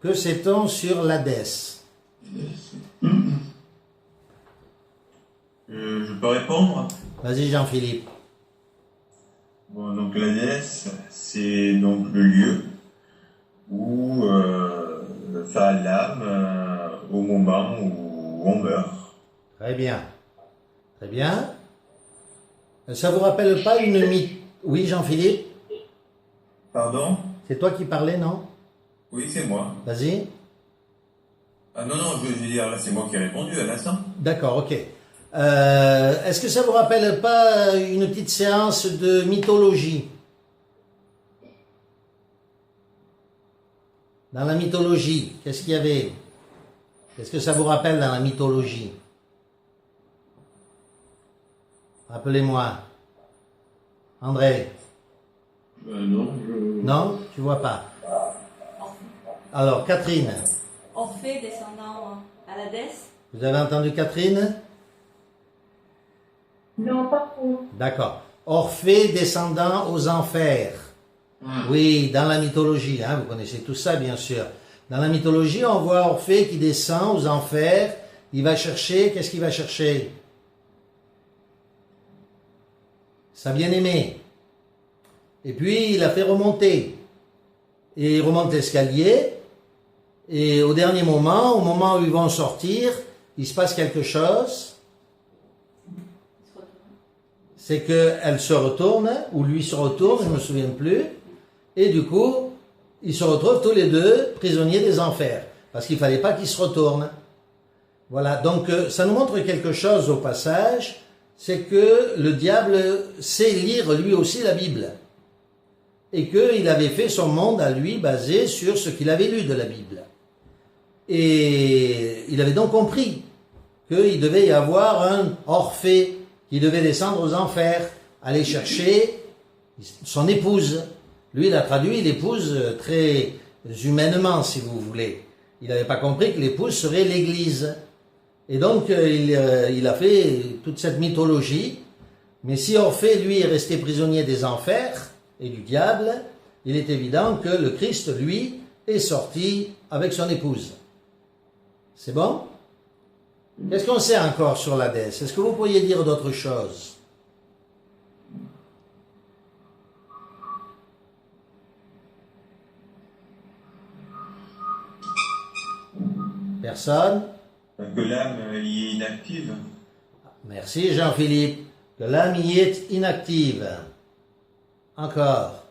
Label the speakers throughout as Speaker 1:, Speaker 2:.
Speaker 1: Que sait-on sur l'Hadès?
Speaker 2: Je peux répondre?
Speaker 1: Vas-y Jean-Philippe.
Speaker 2: Bon, donc l'Hadès, c'est donc le lieu où va l'âme au moment où on meurt.
Speaker 1: Très bien. Très bien. Ça vous rappelle pas une mythe? Oui Jean-Philippe?
Speaker 2: Pardon?
Speaker 1: C'est toi qui parlais, non?
Speaker 2: Oui, c'est moi.
Speaker 1: Vas-y.
Speaker 2: Ah non, non, je veux dire, là, c'est moi qui ai répondu à l'instant.
Speaker 1: D'accord, ok. Est-ce que ça vous rappelle pas une petite séance de mythologie? Dans la mythologie, qu'est-ce qu'il y avait? Qu'est-ce que ça vous rappelle dans la mythologie? Rappelez-moi. André?
Speaker 3: Non,
Speaker 1: Non? Tu vois pas? Alors, Catherine?
Speaker 4: Orphée descendant à l'Hadès.
Speaker 1: Vous avez entendu Catherine?
Speaker 5: Non, pas trop.
Speaker 1: D'accord. Orphée descendant aux enfers. Oui, dans la mythologie, hein, vous connaissez tout ça bien sûr. Dans la mythologie, on voit Orphée qui descend aux enfers. Il va chercher, qu'est-ce qu'il va chercher? Sa bien-aimée. Et puis, il la fait remonter. Et il remonte l'escalier. Et au dernier moment, au moment où ils vont sortir, il se passe quelque chose. C'est qu'elle se retourne, ou lui se retourne, je ne me souviens plus. Et du coup, ils se retrouvent tous les deux prisonniers des enfers. Parce qu'il ne fallait pas qu'ils se retournent. Voilà, donc ça nous montre quelque chose au passage, c'est que le diable sait lire lui aussi la Bible. Et qu'il avait fait son monde à lui basé sur ce qu'il avait lu de la Bible. Et il avait donc compris qu'il devait y avoir un Orphée qui devait descendre aux enfers, aller chercher son épouse. Lui, il a traduit l'épouse très humainement, si vous voulez. Il n'avait pas compris que l'épouse serait l'Église. Et donc, il a fait toute cette mythologie. Mais si Orphée, lui, est resté prisonnier des enfers et du diable, il est évident que le Christ, lui, est sorti avec son épouse. C'est bon? Qu'est-ce qu'on sait encore sur l'Hadès? Est-ce que vous pourriez dire d'autres choses? Personne?
Speaker 2: Que l'âme y est inactive.
Speaker 1: Merci Jean-Philippe. Que l'âme y est inactive. Encore.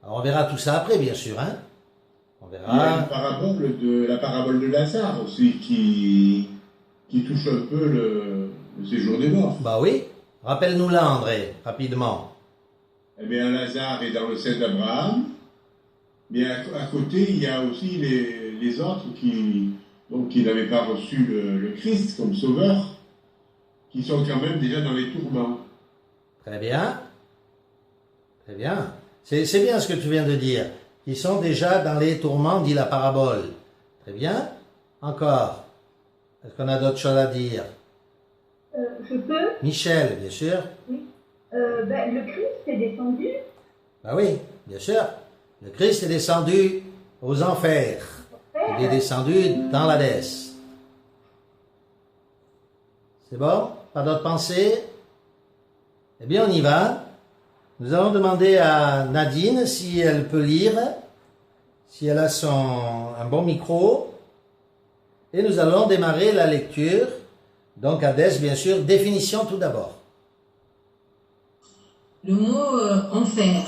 Speaker 1: Alors on verra tout ça après, bien sûr, hein? On
Speaker 3: il y a
Speaker 1: verra.
Speaker 3: la parabole de Lazare aussi qui touche un peu le séjour des morts.
Speaker 1: Bah oui. Rappelle-nous-la, André, rapidement.
Speaker 3: Eh bien, Lazare est dans le sein d'Abraham, mais à côté, il y a aussi les autres qui n'avaient pas reçu le Christ comme sauveur, qui sont quand même déjà dans les tourments.
Speaker 1: Très bien. Très bien. C'est bien ce que tu viens de dire. Ils sont déjà dans les tourments, dit la parabole. Très bien. Encore. Est-ce qu'on a d'autres choses à dire?
Speaker 5: Je peux?
Speaker 1: Michel, bien sûr.
Speaker 5: Oui. Le Christ est descendu.
Speaker 1: Bah oui, bien sûr. Le Christ est descendu aux enfers. Il est descendu dans l'Hadès. C'est bon? Pas d'autres pensées? Eh bien, on y va. Nous allons demander à Nadine si elle peut lire, si elle a un bon micro. Et nous allons démarrer la lecture. Donc, Hadès, bien sûr, définition tout d'abord.
Speaker 6: Le mot enfer,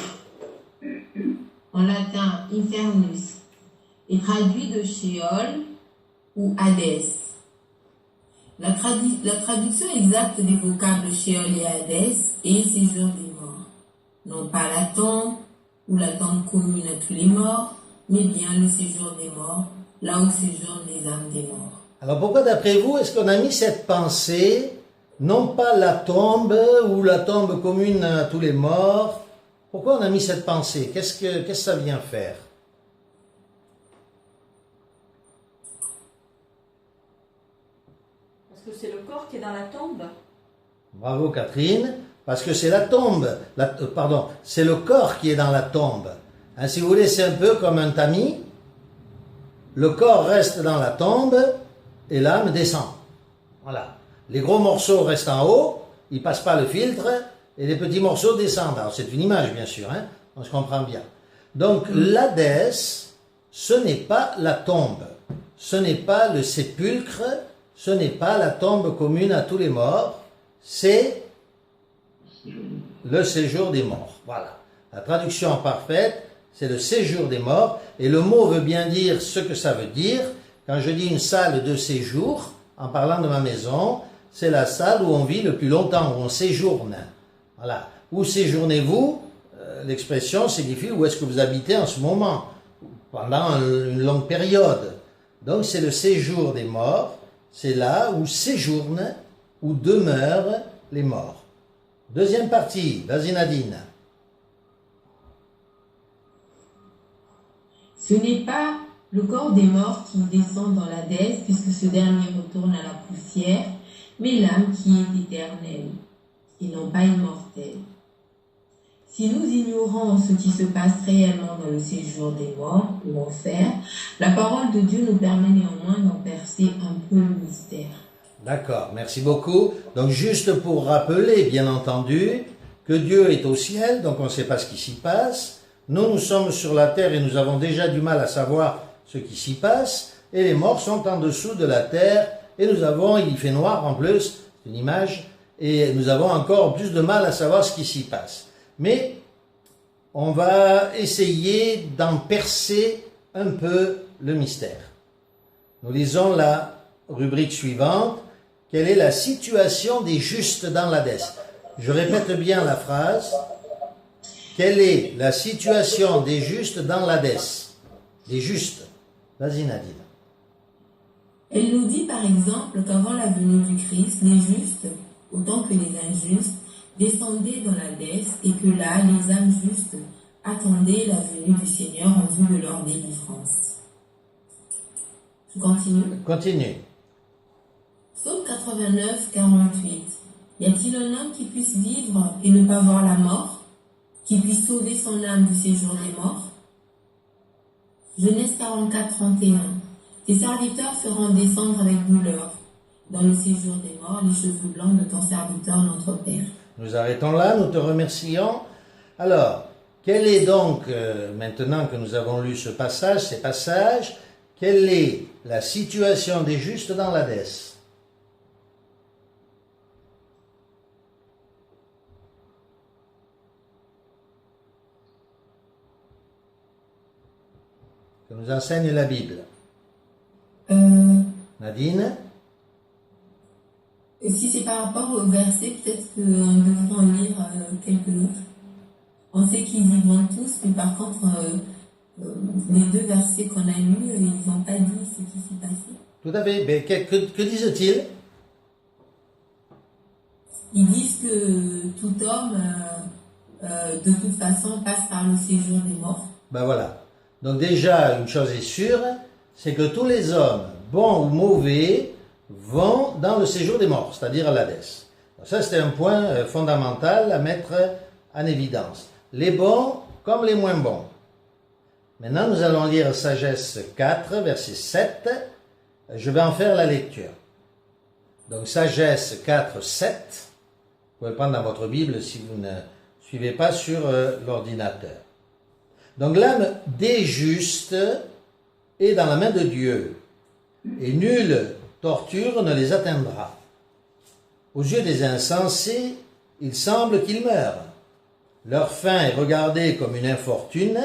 Speaker 6: en latin infernus, est traduit de Sheol ou Hadès. La traduction exacte des vocables Sheol et Hadès est séjour des morts. Non pas la tombe ou la tombe commune à tous les morts, mais bien le séjour des morts, là où séjournent les âmes des morts.
Speaker 1: Alors pourquoi d'après vous est-ce qu'on a mis cette pensée, non pas la tombe ou la tombe commune à tous les morts? Pourquoi on a mis cette pensée? Qu'est-ce que ça vient faire?
Speaker 4: Parce que c'est le corps qui est dans la tombe.
Speaker 1: Bravo Catherine, parce que c'est la tombe, c'est le corps qui est dans la tombe. Hein, si vous voulez, c'est un peu comme un tamis, le corps reste dans la tombe et l'âme descend. Voilà. Les gros morceaux restent en haut, ils ne passent pas le filtre, et les petits morceaux descendent. Alors c'est une image, bien sûr, hein, on se comprend bien. Donc l'Hadès, ce n'est pas la tombe, ce n'est pas le sépulcre, ce n'est pas la tombe commune à tous les morts, c'est le séjour des morts. Voilà. La traduction parfaite, c'est le séjour des morts, et le mot veut bien dire ce que ça veut dire. Quand je dis une salle de séjour, en parlant de ma maison, c'est la salle où on vit le plus longtemps, où on séjourne. Voilà. Où séjournez-vous? L'expression signifie où est-ce que vous habitez en ce moment, pendant une longue période. Donc c'est le séjour des morts, c'est là où séjournent, où demeurent les morts. Deuxième partie, vas-y Nadine.
Speaker 6: Ce n'est pas le corps des morts qui descend dans l'Hadès, puisque ce dernier retourne à la poussière, mais l'âme qui est éternelle, et non pas immortelle. Si nous ignorons ce qui se passe réellement dans le séjour des morts, ou enfer, la parole de Dieu nous permet néanmoins d'en percer un peu le mystère.
Speaker 1: D'accord, merci beaucoup. Donc juste pour rappeler, bien entendu, que Dieu est au ciel, donc on ne sait pas ce qui s'y passe. Nous sommes sur la terre et nous avons déjà du mal à savoir ce qui s'y passe. Et les morts sont en dessous de la terre et il fait noir en plus, c'est une image, et nous avons encore plus de mal à savoir ce qui s'y passe. Mais on va essayer d'en percer un peu le mystère. Nous lisons la rubrique suivante. Quelle est la situation des justes dans l'Hadès? Je répète bien la phrase. Quelle est la situation des justes dans l'Hadès? Des justes. Vas-y Nadine.
Speaker 6: Elle nous dit par exemple qu'avant la venue du Christ, les justes, autant que les injustes, descendaient dans l'Hadès et que là, les âmes justes attendaient la venue du Seigneur en vue de leur délivrance. Je continue.
Speaker 1: Continue.
Speaker 6: Psaume 89, 48. Y a-t-il un homme qui puisse vivre et ne pas voir la mort, qui puisse sauver son âme du séjour des morts? Genèse 44, 31. Tes serviteurs feront descendre avec douleur dans le séjour des morts les cheveux blancs de ton serviteur notre Père.
Speaker 1: Nous arrêtons là, nous te remercions. Alors, quelle est donc, maintenant que nous avons lu ces passages, quelle est la situation des justes dans l'Hadès? Que nous enseigne la Bible. Nadine?
Speaker 6: Si c'est par rapport au verset, peut-être qu'on devrait en lire quelques autres. On sait qu'ils y vont tous, mais par contre, les deux versets qu'on a lus, ils n'ont pas dit ce qui s'est passé.
Speaker 1: Tout à fait. Mais que disent-ils?
Speaker 6: Ils disent que tout homme, de toute façon, passe par le séjour des morts.
Speaker 1: Ben voilà. Donc déjà, une chose est sûre, c'est que tous les hommes, bons ou mauvais, vont dans le séjour des morts, c'est-à-dire à l'Hadès. Ça, c'était un point fondamental à mettre en évidence. Les bons comme les moins bons. Maintenant, nous allons lire Sagesse 4, verset 7. Je vais en faire la lecture. Donc, Sagesse 4, 7. Vous pouvez le prendre dans votre Bible si vous ne suivez pas sur l'ordinateur. Donc, l'âme des justes est dans la main de Dieu, et nulle torture ne les atteindra. Aux yeux des insensés, il semble qu'ils meurent. Leur fin est regardée comme une infortune,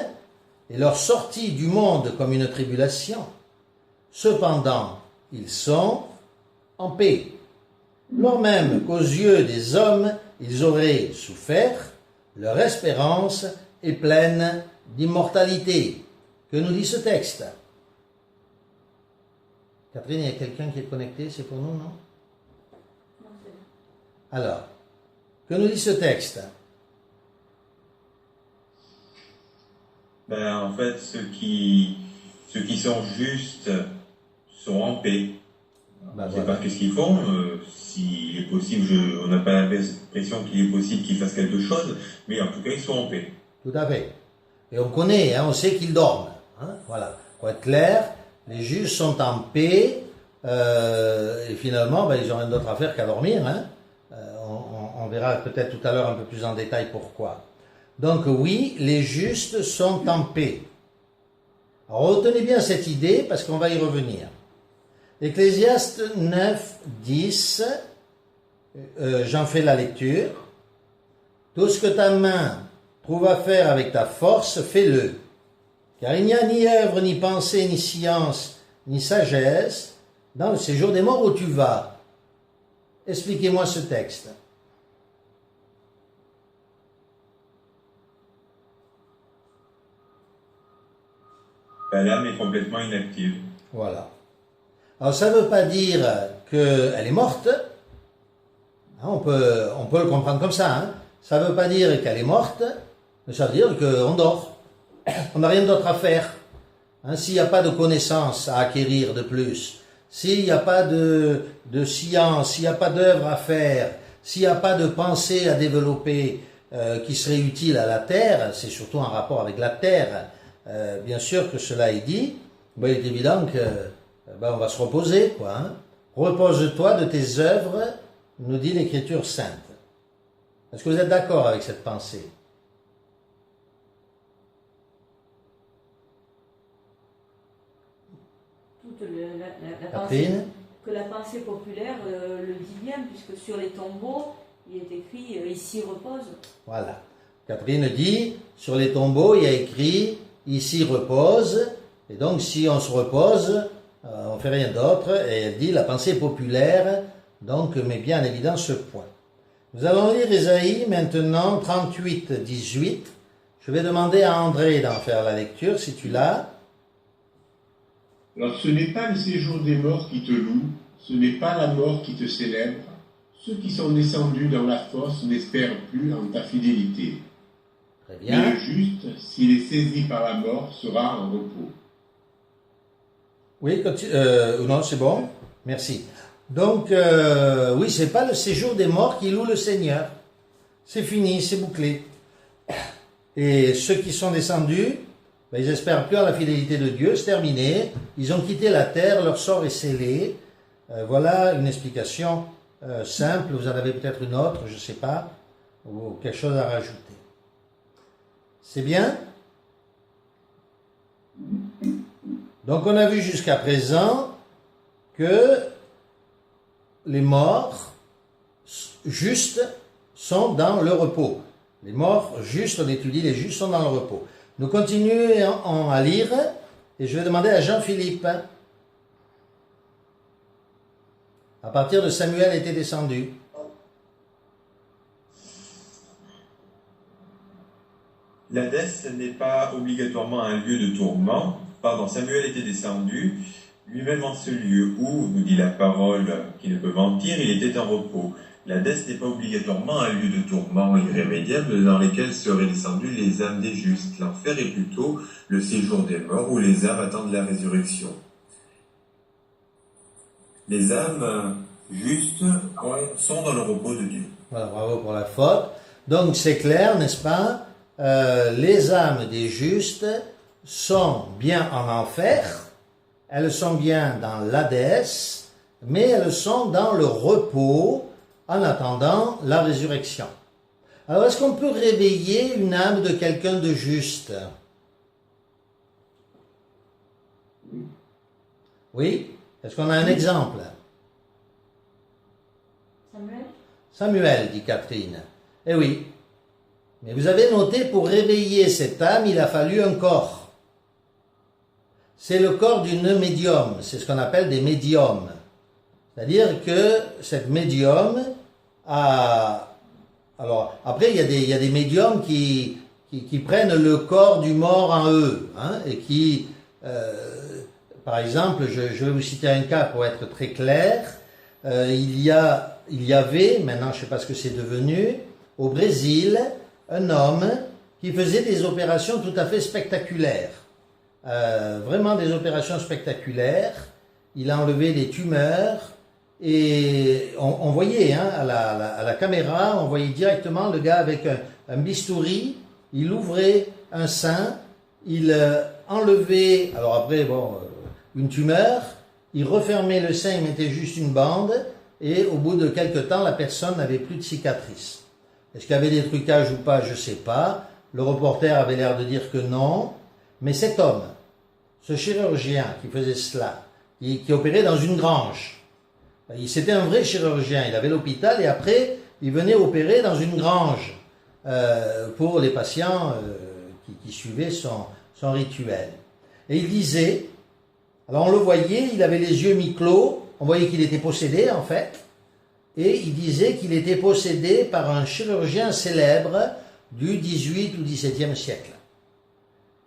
Speaker 1: et leur sortie du monde comme une tribulation. Cependant, ils sont en paix. Lors même qu'aux yeux des hommes, ils auraient souffert, leur espérance est pleine d'immortalité. Que nous dit ce texte? Catherine, il y a quelqu'un qui est connecté, c'est pour nous, non?
Speaker 4: Non, c'est bon.
Speaker 1: Alors, que nous dit ce texte?
Speaker 2: Ben, en fait, ceux qui sont justes sont en paix.
Speaker 1: Ben,
Speaker 2: Je ne sais
Speaker 1: voilà.
Speaker 2: pas qu'est-ce qu'ils font. S'il est possible, on n'a pas l'impression qu'il est possible qu'ils fassent quelque chose, mais en tout cas, ils sont en paix.
Speaker 1: Tout à fait. Et on connaît, hein, on sait qu'ils dorment. Hein, voilà. Pour être clair, Les juges sont en paix, et finalement, ben, ils n'ont rien d'autre à faire qu'à dormir. Hein. On verra peut-être tout à l'heure un peu plus en détail pourquoi. Donc oui, les justes sont en paix. Alors retenez bien cette idée parce qu'on va y revenir. Ecclésiaste 9, 10, j'en fais la lecture. Tout ce que ta main trouve à faire avec ta force, fais-le. Car il n'y a ni œuvre, ni pensée, ni science, ni sagesse dans le séjour des morts où tu vas. Expliquez-moi ce texte.
Speaker 2: L'âme est complètement inactive.
Speaker 1: Voilà. Alors ça ne veut pas dire qu'elle est morte. Hein, on peut le comprendre comme ça. Hein. Ça ne veut pas dire qu'elle est morte, mais ça veut dire qu'on dort. On n'a rien d'autre à faire. Hein, s'il n'y a pas de connaissances à acquérir de plus, s'il n'y a pas de science, s'il n'y a pas d'œuvre à faire, s'il n'y a pas de pensée à développer qui serait utile à la terre, c'est surtout en rapport avec la terre. Bien sûr que cela est dit, ben, il est évident que on va se reposer, quoi. Hein. Repose-toi de tes œuvres, nous dit l'Écriture sainte. Est-ce que vous êtes d'accord avec cette pensée?
Speaker 4: Toute la
Speaker 1: Catherine?
Speaker 4: pensée, que la pensée populaire le dit bien, puisque sur les tombeaux, il est écrit « ici repose ».
Speaker 1: Voilà. Catherine dit, sur les tombeaux, il y a écrit « ici repose ». Et donc, si on se repose, on ne fait rien d'autre. Et elle dit, la pensée populaire, donc, met bien en évidence ce point. Nous allons lire Ésaïe maintenant, 38, 18. Je vais demander à André d'en faire la lecture, si tu l'as.
Speaker 3: Alors ce n'est pas le séjour des morts qui te loue, ce n'est pas la mort qui te célèbre. Ceux qui sont descendus dans la fosse n'espèrent plus en ta fidélité.
Speaker 1: Très
Speaker 3: Mais
Speaker 1: bien.
Speaker 3: le juste, s'il est saisi par la mort, sera en repos.
Speaker 1: Oui, non, c'est bon. Merci. Donc, oui, c'est pas le séjour des morts qui loue le Seigneur. C'est fini, c'est bouclé. Et ceux qui sont descendus, ben, ils espèrent plus en la fidélité de Dieu, c'est terminé. Ils ont quitté la terre, leur sort est scellé. Voilà une explication simple. Vous en avez peut-être une autre, je ne sais pas, ou quelque chose à rajouter. C'est bien? Donc on a vu jusqu'à présent que les morts justes sont dans le repos. Les morts justes, on étudie, les justes sont dans le repos. Nous continuons à lire et je vais demander à Jean-Philippe, à partir de Samuel était descendu.
Speaker 2: L'Hadès n'est pas obligatoirement un lieu de tourment. Pardon, Samuel était descendu, lui-même en ce lieu où, nous dit la parole qui ne peut mentir, il était en repos. L'Hadès n'est pas obligatoirement un lieu de tourment irrémédiable dans lequel seraient descendues les âmes des justes. L'enfer est plutôt le séjour des morts où les âmes attendent la résurrection. Les âmes justes sont dans le repos de Dieu.
Speaker 1: Voilà, bravo pour la faute. Donc c'est clair, n'est-ce pas? Les âmes des justes sont bien en enfer, elles sont bien dans l'Hadès, mais elles sont dans le repos en attendant la résurrection. Alors, est-ce qu'on peut réveiller une âme de quelqu'un de juste? Oui? Est-ce qu'on a un exemple?
Speaker 4: Samuel?
Speaker 1: Samuel, dit Catherine. Eh oui. Mais vous avez noté, pour réveiller cette âme, il a fallu un corps. C'est le corps d'une médium. C'est ce qu'on appelle des médiums. C'est-à-dire que cette médium a... Alors, après, il y a des médiums qui prennent le corps du mort en eux. Hein, et qui... par exemple, je vais vous citer un cas pour être très clair. Il y avait, maintenant je ne sais pas ce que c'est devenu, au Brésil, un homme qui faisait des opérations tout à fait spectaculaires. Vraiment des opérations spectaculaires. Il a enlevé des tumeurs et on voyait hein, à la caméra, on voyait directement le gars avec un bistouri, il ouvrait un sein, il enlevait, alors après bon, une tumeur, il refermait le sein, il mettait juste une bande, et au bout de quelque temps, la personne n'avait plus de cicatrice. Est-ce qu'il y avait des trucages ou pas, je ne sais pas. Le reporter avait l'air de dire que non. Mais cet homme, ce chirurgien qui faisait cela, qui opérait dans une grange, c'était un vrai chirurgien. Il avait l'hôpital et après, il venait opérer dans une grange pour les patients qui suivaient son rituel. Et il disait, alors on le voyait, il avait les yeux mi-clos, on voyait qu'il était possédé en fait, et il disait qu'il était possédé par un chirurgien célèbre du 18 ou 17e siècle.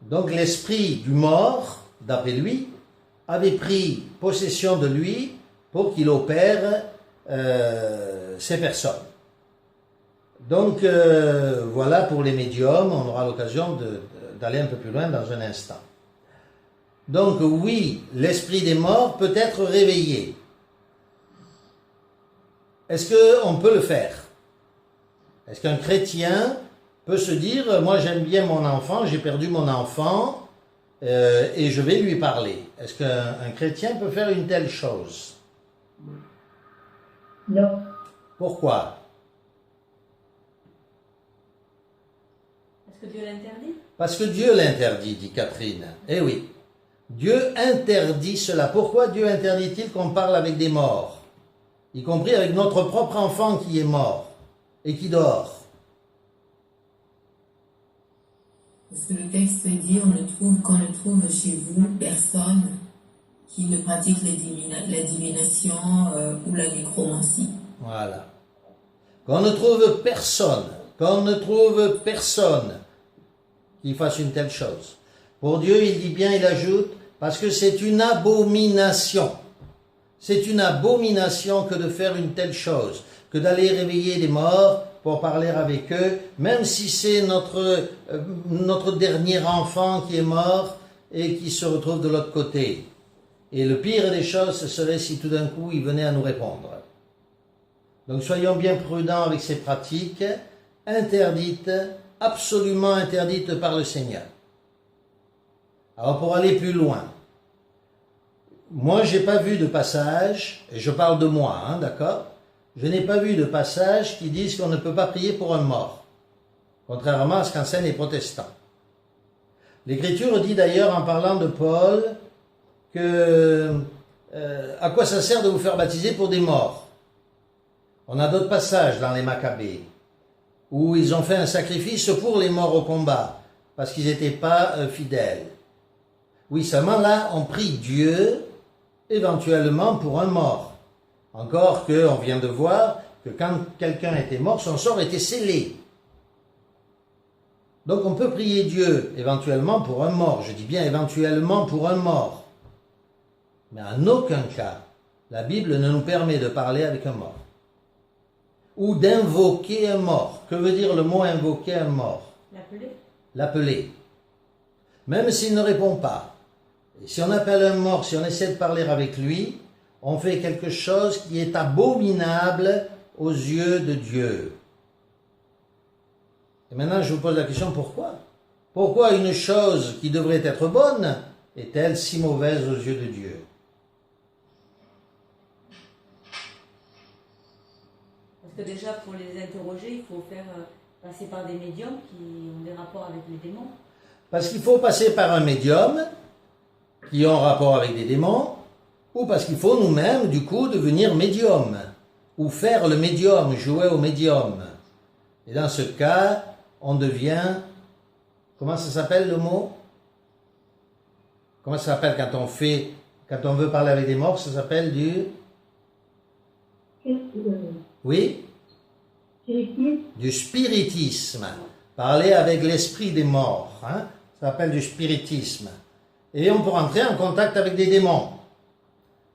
Speaker 1: Donc l'esprit du mort, d'après lui, avait pris possession de lui pour qu'il opère ces personnes. Donc voilà pour les médiums, on aura l'occasion d'aller un peu plus loin dans un instant. Donc oui, l'esprit des morts peut être réveillé. Est-ce qu'on peut le faire? Est-ce qu'un chrétien peut se dire, moi j'aime bien mon enfant, j'ai perdu mon enfant et je vais lui parler? Est-ce qu'un chrétien peut faire une telle chose?
Speaker 5: Non.
Speaker 1: Pourquoi?
Speaker 4: Est-ce que Dieu l'interdit?
Speaker 1: Parce que Dieu l'interdit, dit Catherine. Eh oui, Dieu interdit cela. Pourquoi Dieu interdit-il qu'on parle avec des morts? Y compris avec notre propre enfant qui est mort et qui dort.
Speaker 6: Parce que le texte dit qu'on ne trouve chez vous personne qui ne pratique la divination ou la nécromancie.
Speaker 1: Voilà. Qu'on ne trouve personne qui fasse une telle chose. Pour Dieu, il dit bien, il ajoute, parce que c'est une abomination. C'est une abomination que de faire une telle chose, que d'aller réveiller des morts pour parler avec eux, même si c'est notre dernier enfant qui est mort et qui se retrouve de l'autre côté. Et le pire des choses, ce serait si tout d'un coup, il venait à nous répondre. Donc soyons bien prudents avec ces pratiques interdites, absolument interdites par le Seigneur. Alors pour aller plus loin, moi j'ai pas vu de passage, et je parle de moi, d'accord? Je n'ai pas vu de passage qui disent qu'on ne peut pas prier pour un mort, contrairement à ce qu'enseignent les protestants. L'Écriture dit d'ailleurs en parlant de Paul que à quoi ça sert de vous faire baptiser pour des morts? On a d'autres passages dans les Maccabées où ils ont fait un sacrifice pour les morts au combat parce qu'ils n'étaient pas fidèles. Oui, seulement là, on prie Dieu éventuellement pour un mort. Encore qu'on vient de voir que quand quelqu'un était mort, son sort était scellé. Donc on peut prier Dieu éventuellement pour un mort. Je dis bien éventuellement pour un mort. Mais en aucun cas, la Bible ne nous permet de parler avec un mort. Ou d'invoquer un mort. Que veut dire le mot invoquer un mort?
Speaker 4: L'appeler.
Speaker 1: L'appeler. Même s'il ne répond pas. Et si on appelle un mort, si on essaie de parler avec lui, on fait quelque chose qui est abominable aux yeux de Dieu. Et maintenant, je vous pose la question, pourquoi? Pourquoi une chose qui devrait être bonne est-elle si mauvaise aux yeux de Dieu?
Speaker 4: Parce que déjà, pour les interroger, il faut faire passer par des médiums qui ont des rapports avec les démons.
Speaker 1: Parce qu'il faut passer par un médium qui ont rapport avec des démons, ou parce qu'il faut nous-mêmes, du coup, devenir médium, ou faire le médium, jouer au médium. Et dans ce cas, on devient... Comment ça s'appelle le mot? Comment ça s'appelle quand on veut parler avec des morts? Ça s'appelle du... Oui? Du spiritisme. Parler avec l'esprit des morts. Hein? Ça s'appelle du spiritisme. Et on peut rentrer en contact avec des démons.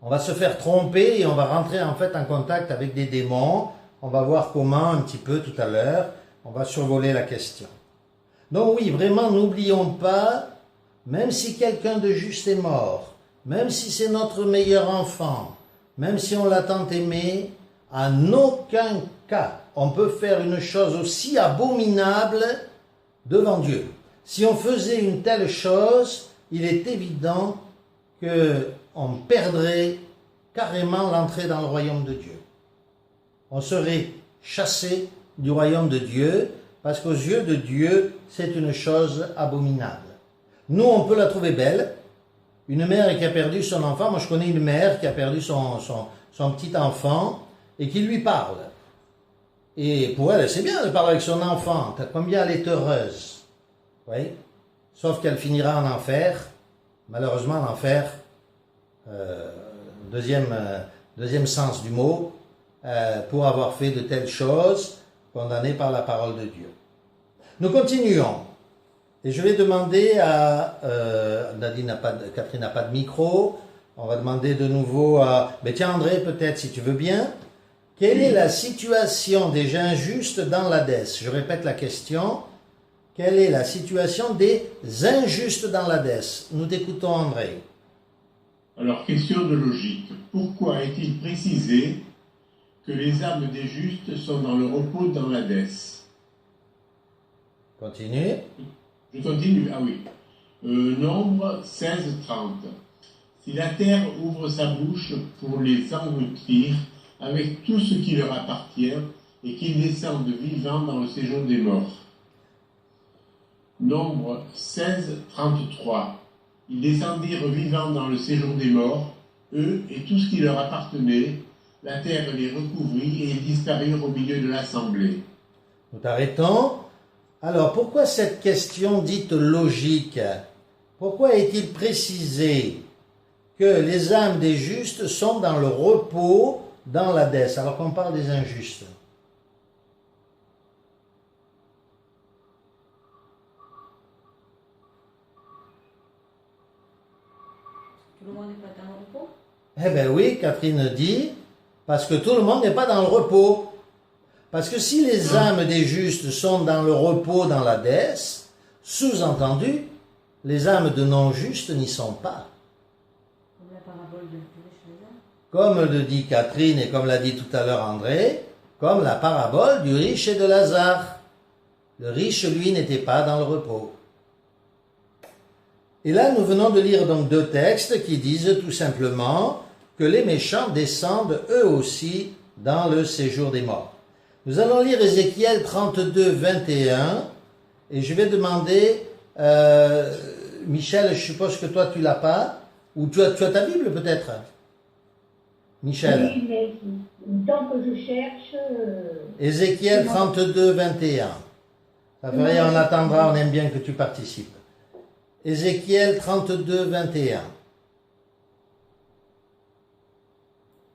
Speaker 1: On va se faire tromper et on va rentrer en fait en contact avec des démons. On va voir comment un petit peu tout à l'heure. On va survoler la question. Donc oui, vraiment, n'oublions pas, même si quelqu'un de juste est mort, même si c'est notre meilleur enfant, même si on l'a tant aimé, en aucun cas on peut faire une chose aussi abominable devant Dieu. Si on faisait une telle chose, il est évident qu'on perdrait carrément l'entrée dans le royaume de Dieu. On serait chassé du royaume de Dieu parce qu'aux yeux de Dieu, c'est une chose abominable. Nous, on peut la trouver belle. Une mère qui a perdu son enfant, moi je connais une mère qui a perdu son petit enfant et qui lui parle. Et pour elle, c'est bien de parler avec son enfant, combien elle est heureuse. Oui. Sauf qu'elle finira en enfer. Malheureusement, l'enfer, deuxième sens du mot, pour avoir fait de telles choses, condamné par la parole de Dieu. Nous continuons. Et je vais demander à... Catherine n'a pas de micro. On va demander de nouveau à... Mais tiens André, peut-être si tu veux bien. Quelle est la situation des injustes dans l'Hadès? Je répète la question. Quelle est la situation des injustes dans l'Hadès? Nous t'écoutons André.
Speaker 3: Alors, question de logique. Pourquoi est-il précisé que les âmes des justes sont dans le repos dans l'Hadès?
Speaker 1: Continue.
Speaker 3: Je continue, ah oui. Nombre 16-30. Si la terre ouvre sa bouche pour les engloutir avec tout ce qui leur appartient et qu'ils descendent vivants dans le séjour des morts. Nombre 16-33. Ils descendirent vivants dans le séjour des morts, eux et tout ce qui leur appartenait. La terre les recouvrit et ils disparurent au milieu de l'assemblée.
Speaker 1: Nous t'arrêtons. Alors, pourquoi cette question dite logique? Pourquoi est-il précisé que les âmes des justes sont dans le repos dans l'Hadès, alors qu'on parle des injustes?
Speaker 4: Tout le monde n'est pas dans le repos?
Speaker 1: Eh bien oui, Catherine dit, parce que tout le monde n'est pas dans le repos. Parce que si les âmes des justes sont dans le repos dans l'Hadès, sous-entendu, les âmes de non-justes n'y sont pas.
Speaker 4: Comme la parabole de riche et Lazare.
Speaker 1: Comme le dit Catherine et comme l'a dit tout à l'heure André, comme la parabole du riche et de Lazare. Le riche, lui, n'était pas dans le repos. Et là, nous venons de lire donc deux textes qui disent tout simplement que les méchants descendent eux aussi dans le séjour des morts. Nous allons lire Ézéchiel 32, 21 et je vais demander, Michel, je suppose que toi tu l'as pas, ou tu as ta Bible peut-être? Michel.
Speaker 5: Oui, mais tant que je cherche...
Speaker 1: Ézéchiel 32, 21. Ça fait rien, on attendra, on aime bien que tu participes. Ézéchiel 32, 21.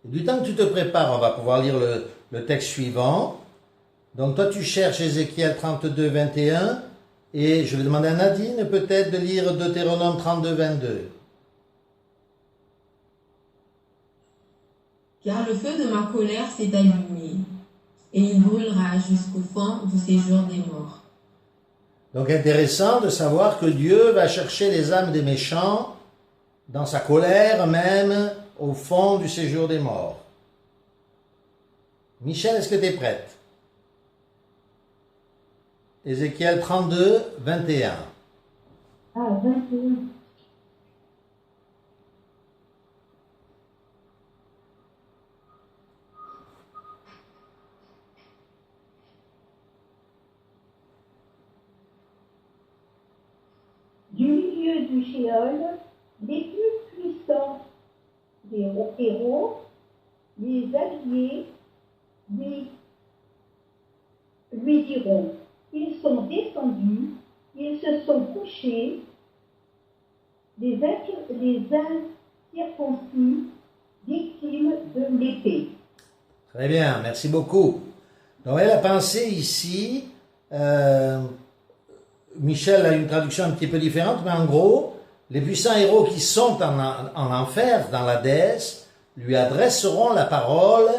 Speaker 1: Et du temps que tu te prépares, on va pouvoir lire le texte suivant. Donc toi tu cherches Ézéchiel 32, 21 et je vais demander à Nadine peut-être de lire Deutéronome 32, 22.
Speaker 6: Car le feu de ma colère s'est allumé, et il brûlera jusqu'au fond du séjour des morts.
Speaker 1: Donc intéressant de savoir que Dieu va chercher les âmes des méchants dans sa colère même au fond du séjour des morts. Michel, est-ce que tu es prête? Ézéchiel 32, 21.
Speaker 5: Ah, 21. Du milieu du Shéol, les plus puissants des héros, les alliés, lui diront, ils sont descendus, ils se sont couchés, les incirconcis, victimes de l'épée.
Speaker 1: Très bien, merci beaucoup. Donc la pensée ici, Michel a une traduction un petit peu différente, mais en gros, les puissants héros qui sont en enfer, dans l'Hadès, lui adresseront la parole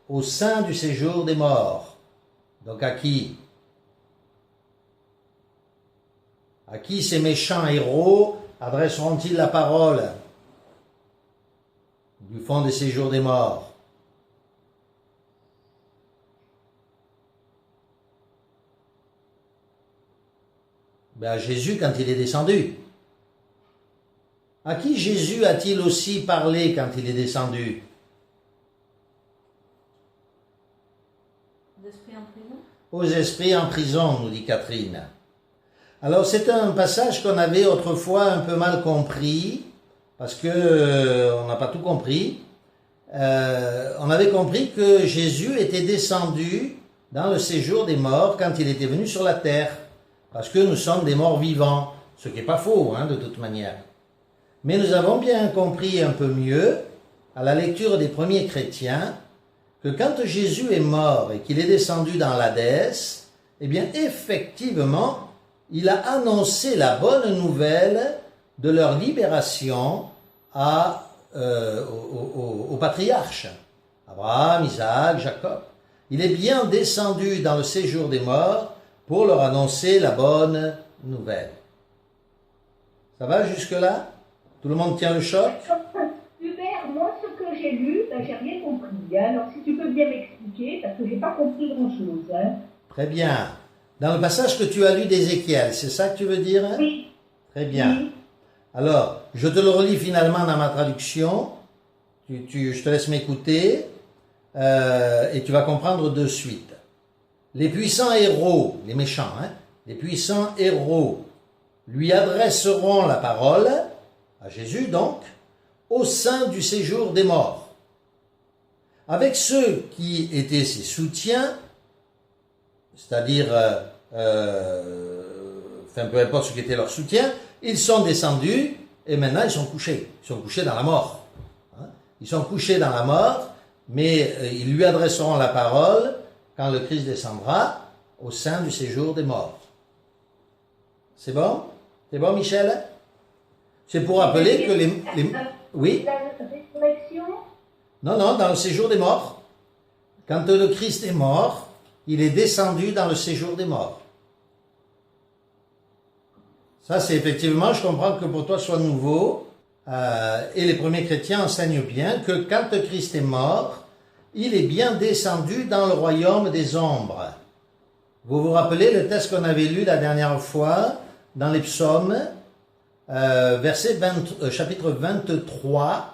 Speaker 1: au sein du séjour des morts. Donc à qui? À qui ces méchants héros adresseront-ils la parole? Du fond des séjours des morts. Ben à Jésus quand il est descendu. À qui Jésus a-t-il aussi parlé quand il est descendu?
Speaker 4: D'esprit en prison.
Speaker 1: Aux esprits en prison, nous dit Catherine. Alors c'est un passage qu'on avait autrefois un peu mal compris, parce que on n'a pas tout compris. On avait compris que Jésus était descendu dans le séjour des morts quand il était venu sur la terre, parce que nous sommes des morts vivants, ce qui n'est pas faux, de toute manière. Mais nous avons bien compris un peu mieux, à la lecture des premiers chrétiens, que quand Jésus est mort et qu'il est descendu dans l'Hadès, eh bien effectivement, il a annoncé la bonne nouvelle de leur libération aux patriarches, Abraham, Isaac, Jacob. Il est bien descendu dans le séjour des morts pour leur annoncer la bonne nouvelle. Ça va jusque-là? Tout le monde tient le choc?
Speaker 5: Hubert, moi, ce que j'ai lu, j'ai rien compris. Alors, si tu peux bien m'expliquer, parce que j'ai pas compris grand-chose.
Speaker 1: Très bien. Dans le passage que tu as lu d'Ézéchiel, c'est ça que tu veux dire?
Speaker 5: Oui.
Speaker 1: Très bien.
Speaker 5: Oui.
Speaker 1: Alors, je te le relis finalement dans ma traduction. Je te laisse m'écouter et tu vas comprendre de suite. Les puissants héros, les méchants, les puissants héros lui adresseront la parole, à Jésus donc, au sein du séjour des morts. Avec ceux qui étaient ses soutiens, c'est-à-dire, peu importe ce qui était leur soutien, ils sont descendus et maintenant ils sont couchés. Ils sont couchés dans la mort. Ils sont couchés dans la mort, mais ils lui adresseront la parole quand le Christ descendra au sein du séjour des morts. C'est bon? C'est bon, Michel? C'est pour rappeler que les... Oui?
Speaker 5: La résurrection?
Speaker 1: Non, dans le séjour des morts. Quand le Christ est mort, il est descendu dans le séjour des morts. Ça, c'est effectivement, je comprends que pour toi soit nouveau, et les premiers chrétiens enseignent bien que quand le Christ est mort, il est bien descendu dans le royaume des ombres. Vous vous rappelez le texte qu'on avait lu la dernière fois dans les psaumes, chapitre 23,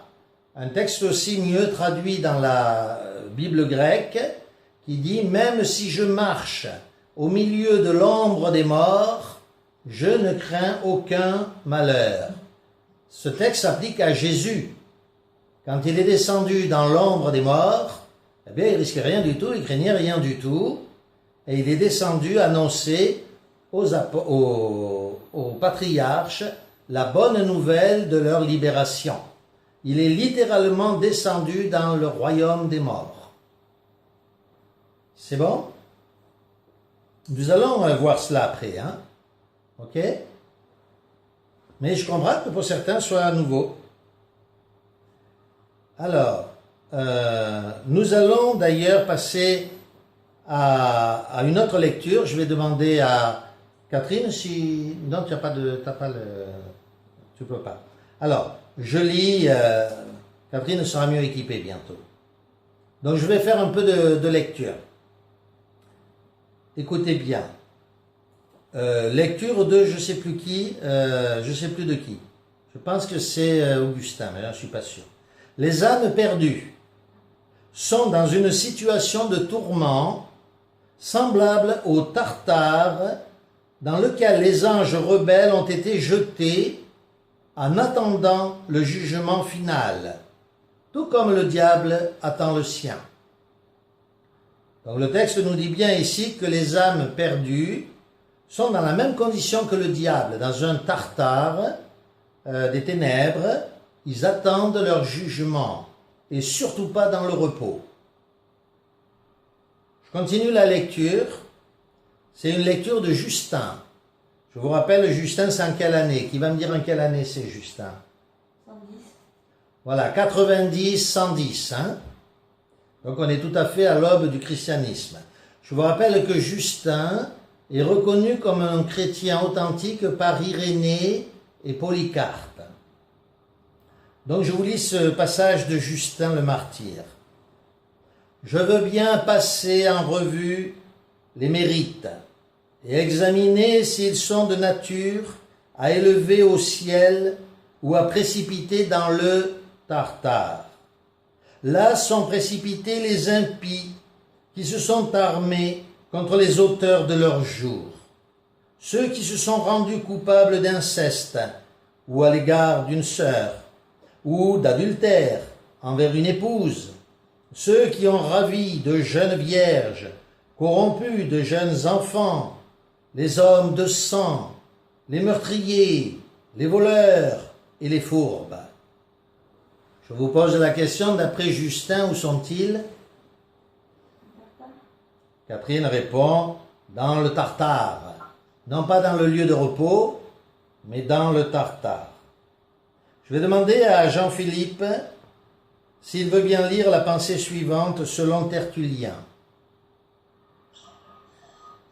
Speaker 1: un texte aussi mieux traduit dans la Bible grecque, qui dit « Même si je marche au milieu de l'ombre des morts, je ne crains aucun malheur. » Ce texte s'applique à Jésus. Quand il est descendu dans l'ombre des morts, eh bien, il ne risquait rien du tout, il craignait rien du tout, et il est descendu annoncer aux patriarches la bonne nouvelle de leur libération. Il est littéralement descendu dans le royaume des morts. C'est bon? Nous allons voir cela après, Ok? Mais je comprends que pour certains, ce soit à nouveau. Alors, nous allons d'ailleurs passer à une autre lecture. Je vais demander à Catherine si... Non, tu peux pas. Alors, je lis... Catherine sera mieux équipée bientôt. Donc, je vais faire un peu de lecture. Écoutez bien. Lecture de je sais plus de qui. Je pense que c'est Augustin, mais là je suis pas sûr. Les âmes perdues sont dans une situation de tourment semblable au Tartare dans lequel les anges rebelles ont été jetés en attendant le jugement final, tout comme le diable attend le sien. Donc le texte nous dit bien ici que les âmes perdues sont dans la même condition que le diable, dans un Tartare des ténèbres. Ils attendent leur jugement et surtout pas dans le repos. Je continue la lecture. C'est une lecture de Justin. Je vous rappelle, Justin, c'est en quelle année? Qui va me dire en quelle année c'est Justin?
Speaker 4: 110.
Speaker 1: Voilà, 90, 110. Donc on est tout à fait à l'aube du christianisme. Je vous rappelle que Justin est reconnu comme un chrétien authentique par Irénée et Polycarpe. Donc je vous lis ce passage de Justin le martyr. Je veux bien passer en revue les mérites et examiner s'ils sont de nature à élever au ciel ou à précipiter dans le Tartare. Là sont précipités les impies qui se sont armés contre les auteurs de leur jour, ceux qui se sont rendus coupables d'inceste ou à l'égard d'une sœur, ou d'adultère envers une épouse, ceux qui ont ravi de jeunes vierges, corrompu de jeunes enfants, les hommes de sang, les meurtriers, les voleurs et les fourbes. Je vous pose la question, d'après Justin, où sont-ils? Catherine répond, dans le Tartare. Non pas dans le lieu de repos, mais dans le Tartare. Je vais demander à Jean-Philippe s'il veut bien lire la pensée suivante selon Tertullien.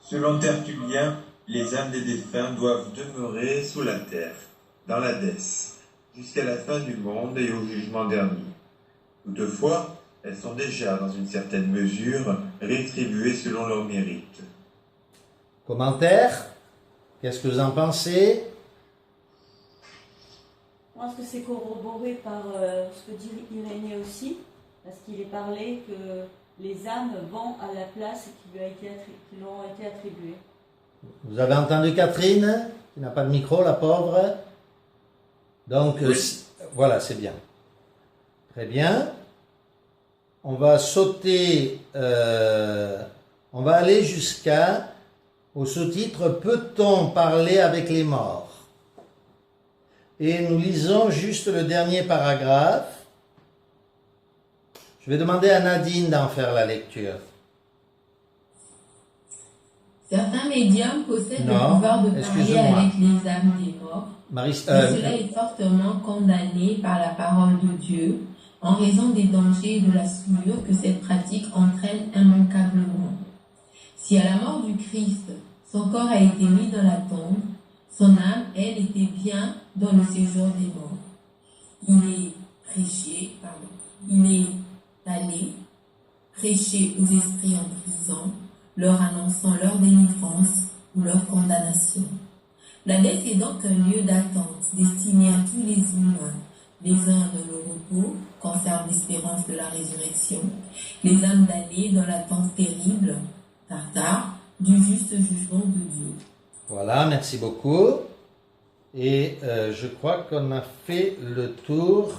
Speaker 2: Selon Tertullien, les âmes des défunts doivent demeurer sous la terre, dans l'Hadès, jusqu'à la fin du monde et au jugement dernier. Toutefois, elles sont déjà, dans une certaine mesure, rétribuées selon leur mérite.
Speaker 1: Commentaire? Qu'est-ce que vous en pensez?
Speaker 4: Je pense que c'est corroboré par ce que dit Irénée aussi, parce qu'il est parlé que les âmes vont à la place qui leur ont été attribuées.
Speaker 1: Vous avez entendu Catherine, qui n'a pas de micro, la pauvre? Donc,
Speaker 2: oui.
Speaker 1: Voilà, c'est bien. Très bien. On va sauter, on va aller au sous-titre « Peut-on parler avec les morts ?» Et nous lisons juste le dernier paragraphe. Je vais demander à Nadine d'en faire la lecture.
Speaker 6: Certains médiums possèdent le pouvoir de parler avec les âmes des morts, mais cela est fortement condamné par la parole de Dieu en raison des dangers et de la souillure que cette pratique entraîne immanquablement. Si à la mort du Christ, son corps a été mis dans la tombe, son âme, elle, était bien dans le séjour des morts. Il est allé prêcher aux esprits en prison, leur annonçant leur délivrance ou leur condamnation. L'Hadès est donc un lieu d'attente destiné à tous les humains. Les uns dans le repos conservent l'espérance de la résurrection, les âmes damnées dans l'attente terrible, Tartare, du juste jugement de Dieu.
Speaker 1: Voilà, merci beaucoup. Et je crois qu'on a fait le tour